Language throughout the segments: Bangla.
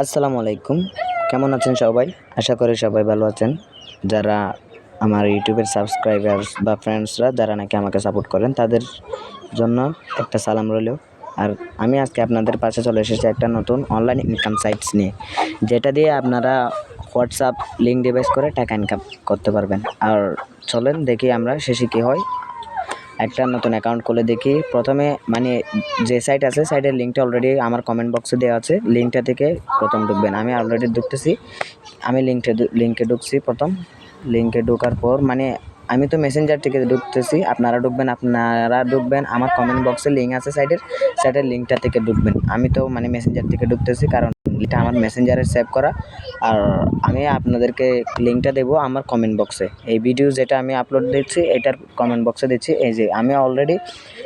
আসসালামু আলাইকুম। কেমন আছেন সবাই? আশা করি সবাই ভালো আছেন। যারা আমার ইউটিউবের সাবস্ক্রাইবার্স বা ফ্রেন্ডসরা যারা নাকি আমাকে সাপোর্ট করেন তাদের জন্য একটা সালাম রইলো। আর আমি আজকে আপনাদের পাশে চলে এসেছি একটা নতুন অনলাইন ইনকাম সাইটস নিয়ে। যেটা দিয়ে আপনারা হোয়াটসঅ্যাপ লিঙ্ক ডিভাইস করে টাকা ইনকাম করতে পারবেন। আর চলেন দেখি আমরা শেষে কী হয়। একটা নতুন অ্যাকাউন্ট খুলে দেখি। প্রথমে মানে যে সাইট আছে সাইটের লিঙ্কটা অলরেডি আমার কমেন্ট বক্সে দেওয়া আছে। লিঙ্কটা থেকে প্রথম ঢুকবেন। আমি অলরেডি ঢুকতেছি। আমি লিঙ্কে ঢুকছি প্রথম। লিঙ্কে ঢোকার পর মানে আমি তো মেসেঞ্জার থেকে ঢুকতেছি। আপনারা ঢুকবেন আমার কমেন্ট বক্সে লিঙ্ক আছে সাইটের লিঙ্কটা থেকে ঢুকবেন। আমি তো মানে মেসেঞ্জার থেকে ঢুকতেছি কারণ এটা আমার মেসেঞ্জারে সেভ করা। আর আমি আপনাদেরকে লিঙ্কটা দেবো আমার কমেন্ট বক্সে। এই ভিডিও যেটা আমি আপলোড দিচ্ছি এটার কমেন্ট বক্সে দিচ্ছি। এই যে আমি অলরেডি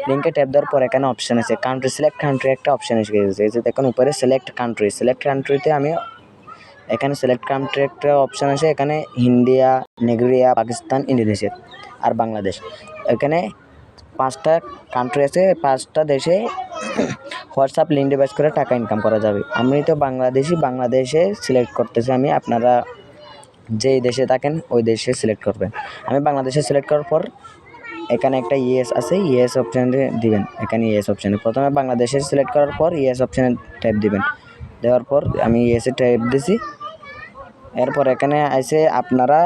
লিঙ্কে ট্যাপ দেওয়ার পর এখানে অপশান আছে সিলেক্ট কান্ট্রি একটা অপশান এসে গেছে। এই যে দেখুন উপরে সিলেক্ট কান্ট্রিতে আমি এখানে সিলেক্ট কান্ট্রি একটা অপশান আছে। এখানে ইন্ডিয়া, নাইজেরিয়া, পাকিস্তান, ইন্দোনেশিয়া আর বাংলাদেশ। এখানে 5টা কান্ট্রি আছে। 5টা দেশে হোয়াটসঅ্যাপ লিঙ্ক ডিভাইস করে টাকা ইনকাম করা যাবে। আমি তো বাংলাদেশে সিলেক্ট করতেছি আমি। আপনারা যেই দেশে থাকেন ওই দেশে সিলেক্ট করবেন। আমি বাংলাদেশে সিলেক্ট করার পর এখানে একটা ইয়েস আছে, ইয়েস অপশানে দিবেন। এখানে ইয়েস অপশানে প্রথমে বাংলাদেশে সিলেক্ট করার পর ইয়েস অপশানে ট্যাপ দিবেন। দেওয়ার পর আমি ইয়েসে ট্যাপ দিছি। এরপর এখানে আছে আপনারা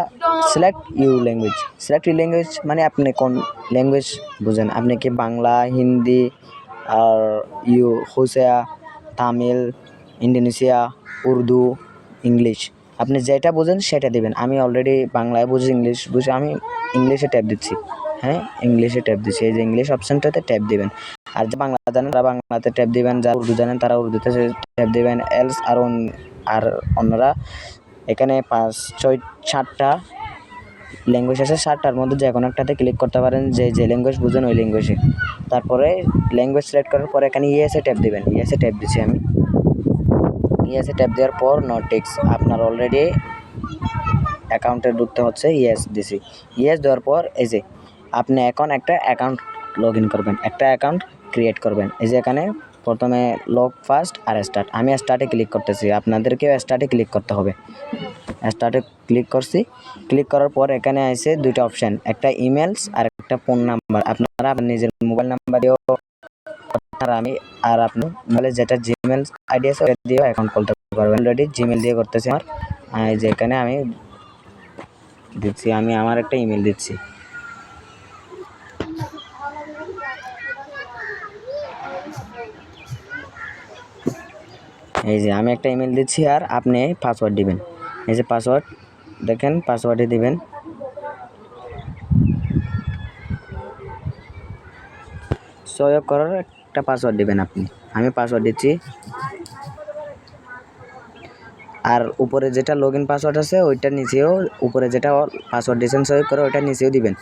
সিলেক্ট ইউ ল্যাঙ্গুয়েজ মানে আপনি কোন ল্যাঙ্গুয়েজ বুঝেন। আপনি কি বাংলা, হিন্দি আর হোসেয়া, তামিল, ইন্দোনেশিয়া, উর্দু, ইংলিশ আপনি যেটা বুঝেন সেটা দিবেন। আমি অলরেডি বাংলায় বুঝি, ইংলিশ বুঝি, আমি ইংলিশে ট্যাপ দিচ্ছি। হ্যাঁ, ইংলিশে ট্যাপ দিচ্ছি। এই যে ইংলিশ অপশানটাতে ট্যাপ দিবেন। আর যে বাংলা জানেন তারা বাংলাতে ট্যাপ দিবেন, যারা উর্দু জানেন তারা উর্দুতে ট্যাপ দিবেন। এলস আর অন্যরা এখানে 5, 6, 7টা ল্যাঙ্গুয়েজ আছে। 7টার মধ্যে যে কোনো একটাতে ক্লিক করতে পারেন, যে ল্যাঙ্গুয়েজ বুঝেন ওই ল্যাঙ্গুয়েজে। তারপরে ল্যাঙ্গুয়েজ সিলেক্ট করার পর এখানে ইয়েসে ট্যাপ দিবেন। ইয়েসে ট্যাপ দিচ্ছি আমি। ইয়েসে ট্যাপ দেওয়ার পর নোটিক্স আপনার অলরেডি অ্যাকাউন্টে ঢুকতে হচ্ছে। ইয়েস দিছি। ইয়েস দেওয়ার পর এই যে আপনি এখন একটা অ্যাকাউন্ট লগ ইন করবেন, একটা অ্যাকাউন্ট ক্রিয়েট করবেন। এই যে এখানে প্রথমে লগ ফার্স্ট আর স্টার্ট। আমি স্টার্টে ক্লিক করতেছি, আপনাদেরকেও স্টার্টে ক্লিক করতে হবে। স্টার্টে ক্লিক করছি। ক্লিক করার পর এখানে আছে 2টা অপশান, একটা ইমেলস আর একটা ফোন নাম্বার। আপনারা আপনার নিজের মোবাইল নাম্বার দিয়েও আপনি মোবাইলে যেটা জিমেল আইডি আছে ওটা দিয়েও অ্যাকাউন্ট খুলতে পারবেন। অলরেডি জিমেল দিয়ে করতেছি আমার। এই যে এখানে আমি দিচ্ছি, আমি আমার একটা ইমেল দিচ্ছি। এই যে আমি একটা ইমেল দিচ্ছি আর আপনি পাসওয়ার্ড দিবেন। এই যে পাসওয়ার্ড দেখেন, পাসওয়ার্ডে দিবেন। সহায়ক করার একটা পাসওয়ার্ড দিবেন আপনি। আমি পাসওয়ার্ড দিচ্ছি। আর উপরে যেটা লগ ইন পাসওয়ার্ড আছে ওইটার নিচেও, উপরে যেটা পাসওয়ার্ড দিয়েছেন সহায়ক করে ওইটার নিচেও দিবেন।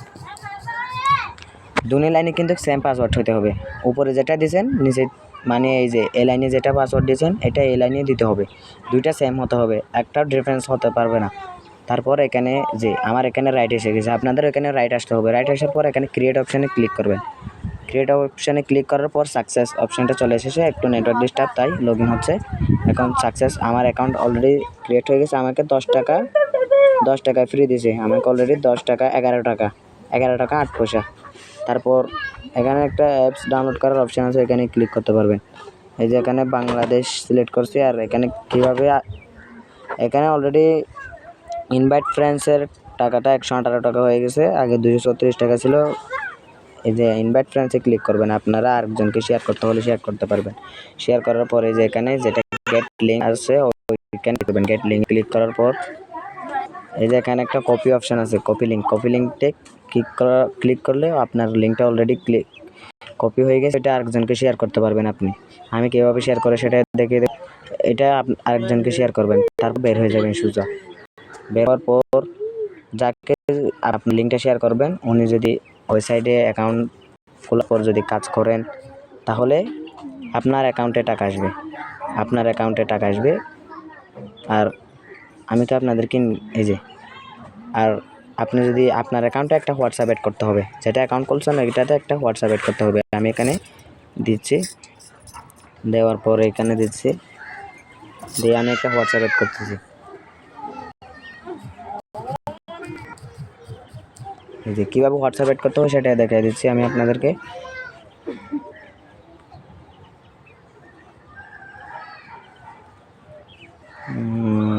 দুই লাইনে কিন্তু সেম পাসওয়ার্ড হতে হবে। উপরে যেটা দিয়েছেন নিচে মানে এই যে এই লাইনে যেটা পাসওয়ার্ড দিয়েছেন এটা এই লাইনে দিতে হবে। দুইটা সেম হতে হবে, একটা ডিফারেন্স হতে পারবে না। তারপর এখানে যে আমার এখানে রাইট এসে গেছে, আপনাদের এখানে রাইট আসতে হবে। রাইট আসার পর এখানে ক্রিয়েট অপশানে ক্লিক করবেন। ক্রিয়েট অপশানে ক্লিক করার পর সাকসেস অপশানটা চলে এসেছে। একটু নেটওয়ার্ক ডিস্টার্ব তাই লগ ইন হচ্ছে। এখন সাকসেস, আমার অ্যাকাউন্ট অলরেডি ক্রিয়েট হয়ে গেছে। আমাকে 10 টাকা ফ্রি দিয়েছে। আমাকে অলরেডি 10 টাকা 11 টাকা 8 পয়সা। তারপর এখানে একটা অ্যাপস ডাউনলোড করার অপশান আছে, এখানে ক্লিক করতে পারবেন। এই যে এখানে বাংলাদেশ সিলেক্ট করছি। আর এখানে কীভাবে এখানে অলরেডি ইনভাইট ফ্রেন্ডসের টাকাটা 118 টাকা হয়ে গেছে, আগে 234 টাকা ছিল। এই যে ইনভাইট ফ্রেন্ডসে ক্লিক করবেন। আপনারা আরেকজনকে শেয়ার করতে হলে শেয়ার করতে পারবেন। শেয়ার করার পরে যে এখানে যেটা গেট লিঙ্ক আছে ওইখানে করবেন। গেট লিঙ্ক ক্লিক করার পর এই যে এখানে একটা কপি অপশান আছে, কপি লিঙ্কতে ক্লিক করলে আপনার লিঙ্কটা অলরেডি কপি হয়ে গেছে। এটা আরেকজনকে শেয়ার করতে পারবেন আপনি। আমি কীভাবে শেয়ার করে সেটা দেখিয়ে দেব। এটা আরেকজনকে শেয়ার করবেন, তারপর বের হয়ে যাবেন সোজা। বের হওয়ার পর যাকে আপনি লিঙ্কটা শেয়ার করবেন উনি যদি ওই সাইডে অ্যাকাউন্ট খোলার পর যদি কাজ করেন তাহলে আপনার অ্যাকাউন্টে টাকা আসবে। আর আমি তো আপনাদেরকে এই যে আর আপনি যদি আপনার অ্যাকাউন্টে একটা হোয়াটসঅ্যাপ অ্যাড করতে হবে, যেটা অ্যাকাউন্ট খুলছেন এটাতে একটা হোয়াটসঅ্যাপ অ্যাড করতে হবে। আমি এখানে দিচ্ছি। দেওয়ার পর এখানে দিচ্ছি দিয়ে আমি একটা হোয়াটসঅ্যাপ অ্যাড করতেছি। এই যে কীভাবে হোয়াটসঅ্যাপ অ্যাড করতে হবে সেটা দেখাই দিচ্ছি আমি আপনাদেরকে।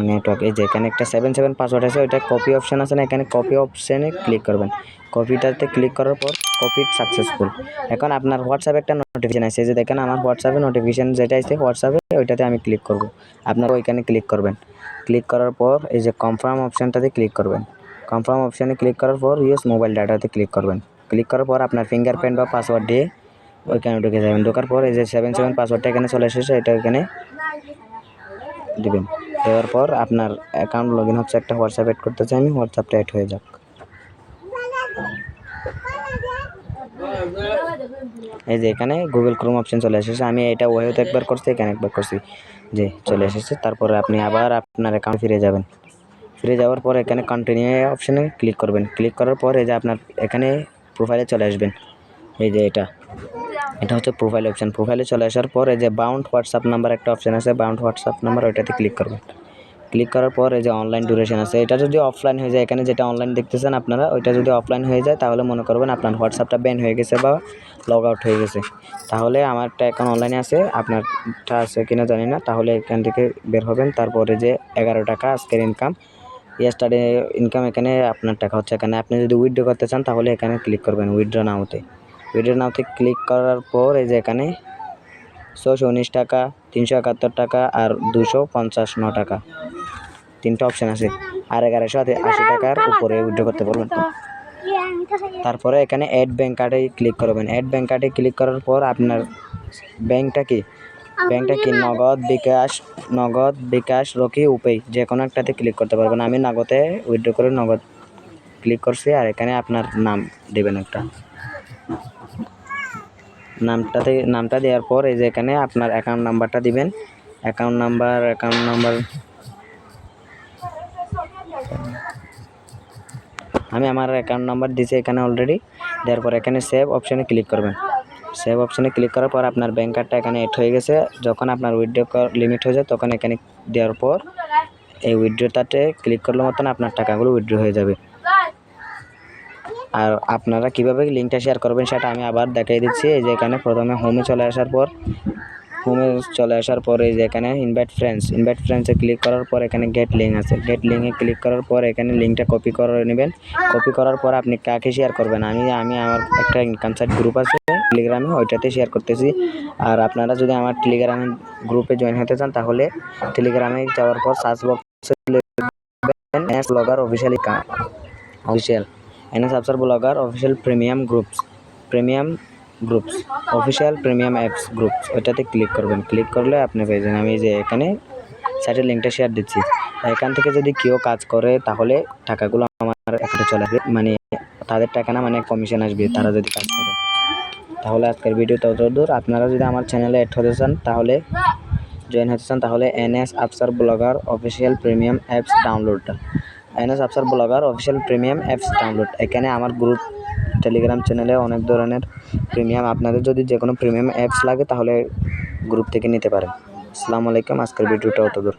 নেটওয়ার্ক, এই যে এখানে একটা 77 পাসওয়ার্ড আছে, ওইটা কপি অপশান আছে না, এখানে কপি অপশানে ক্লিক করবেন। কপিটাতে ক্লিক করার পর কপি সাকসেসফুল। এখন আপনার হোয়াটসঅ্যাপে একটা নোটিফিকেশান আসছে, যে দেখেন আমার হোয়াটসঅ্যাপে নোটিফিকেশান যেটা আসছে হোয়াটসঅ্যাপে, ওইটাতে আমি ক্লিক করব। আপনারা ওইখানে ক্লিক করবেন। ক্লিক করার পর এই যে কনফার্ম অপশানটাতে ক্লিক করবেন। কনফার্ম অপশানে ক্লিক করার পর ইউজ মোবাইল ডাটাতে ক্লিক করবেন। ক্লিক করার পর আপনার ফিঙ্গারপ্রিন্ট বা পাসওয়ার্ড দিয়ে ওইখানে ঢুকে যাবেন। ঢোকার পর এই যে 77 পাসওয়ার্ডটা এখানে চলে এসেছে, এটা এখানে দিবেন। দেওয়ার পর আপনার অ্যাকাউন্ট লগ ইন হচ্ছে, একটা হোয়াটসঅ্যাপ অ্যাড করতে চাই আমি, হোয়াটসঅ্যাপটা অ্যাড হয়ে যাক। এই যে এখানে গুগল ক্রোম অপশন চলে এসেছে, আমি এটা ওয়েতে একবার করছি, এখানে একবার করছি, যে চলে এসেছে। তারপরে আপনি আবার আপনার অ্যাকাউন্ট ফিরে যাবেন। ফিরে যাওয়ার পর এখানে কন্টিনিউ অপশানে ক্লিক করবেন। ক্লিক করার পর এই যে আপনার এখানে প্রোফাইলে চলে আসবেন। এই যে এটা হচ্ছে প্রোফাইল অপশান। প্রোফাইলে চলে আসার পর এই যে বাউন্ড হোয়াটসঅ্যাপ নাম্বার একটা অপশান আছে, বাউন্ড হোয়াটসঅ্যাপ নাম্বার, ওইটাতে ক্লিক করবেন। ক্লিক করার পর এই যে অনলাইন ডিউরেশন আছে, এটা যদি অফলাইন হয়ে যায়, এখানে যেটা অনলাইন দেখতেছেন আপনারা, ওইটা যদি অফলাইন হয়ে যায় তাহলে মনে করবেন আপনার হোয়াটসঅ্যাপটা ব্যান হয়ে গেছে বা লগ আউট হয়ে গেছে। তাহলে আমারটা এখন অনলাইনে আছে, আপনারটা আছে কিনা জানি না। তাহলে এখান থেকে বের হবেন। তারপরে যে 11 টাকা আজকের ইনকাম, ইয়েস্টারডে ইনকাম, এখানে আপনার টাকা হচ্ছে। এখানে আপনি যদি উইথড্র করতে চান তাহলে এখানে ক্লিক করবেন উইথড্র নাওতে। উইথড্র নাওতে ক্লিক করার পর এই যে এখানে 619 টাকা, 371 টাকা আর 259 টাকা, তিনটা অপশান আছে। আর 1180 টাকার উপরে উইথড্র করতে পারবেন। তারপরে এখানে অ্যাড ব্যাঙ্ক কার্ডে ক্লিক করবেন। অ্যাড ব্যাঙ্ক কার্ডে ক্লিক করার পর আপনার ব্যাঙ্কটা কি নগদ, বিকাশ, রকি, উপায়, যে কোনো একটাতে ক্লিক করতে পারবেন। আমি নগদে উইথড্র করে নগদ ক্লিক করছি। আর এখানে আপনার নাম দেবেন, একটা নামটা দেওয়ার পর এই যে এখানে আপনার অ্যাকাউন্ট নাম্বারটা দিবেন। অ্যাকাউন্ট নাম্বার আমি আমার অ্যাকাউন্ট নাম্বার দিয়েছি এখানে অলরেডি। দেওয়ার পর এখানে সেভ অপশানে ক্লিক করবেন। সেভ অপশানে ক্লিক করার পর আপনার ব্যাঙ্ক কার্ডটা এখানে এড হয়ে গেছে। যখন আপনার উইথড্র লিমিট হয়ে যায় তখন এখানে দেওয়ার পর এই উইথড্রটাতে ক্লিক করলে মতন আপনার টাকাগুলো উইথড্র হয়ে যাবে। আর আপনারা কীভাবে লিঙ্কটা শেয়ার করবেন সেটা আমি আবার দেখিয়ে দিচ্ছি। এই যে এখানে প্রথমে হোমে চলে আসার পর এই যে এখানে ইনভাইট ফ্রেন্ডসে ক্লিক করার পর এখানে গেট লিঙ্ক আছে। গেট লিঙ্কে ক্লিক করার পর এখানে লিঙ্কটা কপি করে নেবেন। কপি করার পর আপনি কাকে শেয়ার করবেন, আমি আমার একটা ইনকাম সাইট গ্রুপ আছে টেলিগ্রামে, ওইটাতে শেয়ার করতেছি। আর আপনারা যদি আমার টেলিগ্রাম গ্রুপে জয়েন হতে চান তাহলে টেলিগ্রামে যাওয়ার পর সার্চ বক্সে লিখবেন NS blogger official NS Afsar blogger official premium groups official premium apps groups, ওইটাতে ক্লিক করবেন। ক্লিক করলে আপনি পেয়ে যাবেন। আমি যে এখানে সাইটের লিঙ্কটা শেয়ার দিচ্ছি। এখান থেকে যদি কেউ কাজ করে তাহলে টাকাগুলো আমার অ্যাকাউন্টে চলে আসবে, মানে তাদের টাকা না, মানে কমিশন আসবে তারা যদি কাজ করে। তাহলে আজকের ভিডিওটা ততদূর। আপনারা যদি আমার চ্যানেলে অ্যাড হতে চান তাহলে জয়েন হতে চান তাহলে NS Afsar blogger official premium apps download. এখানে আমার গ্রুপ টেলিগ্রাম চ্যানেলে অনেক ধরনের প্রিমিয়াম, আপনাদের যদি যে কোনো প্রিমিয়াম অ্যাপস লাগে তাহলে গ্রুপ থেকে নিতে পারেন। আসসালামু আলাইকুম, আজকের ভিডিওটা অতদূর।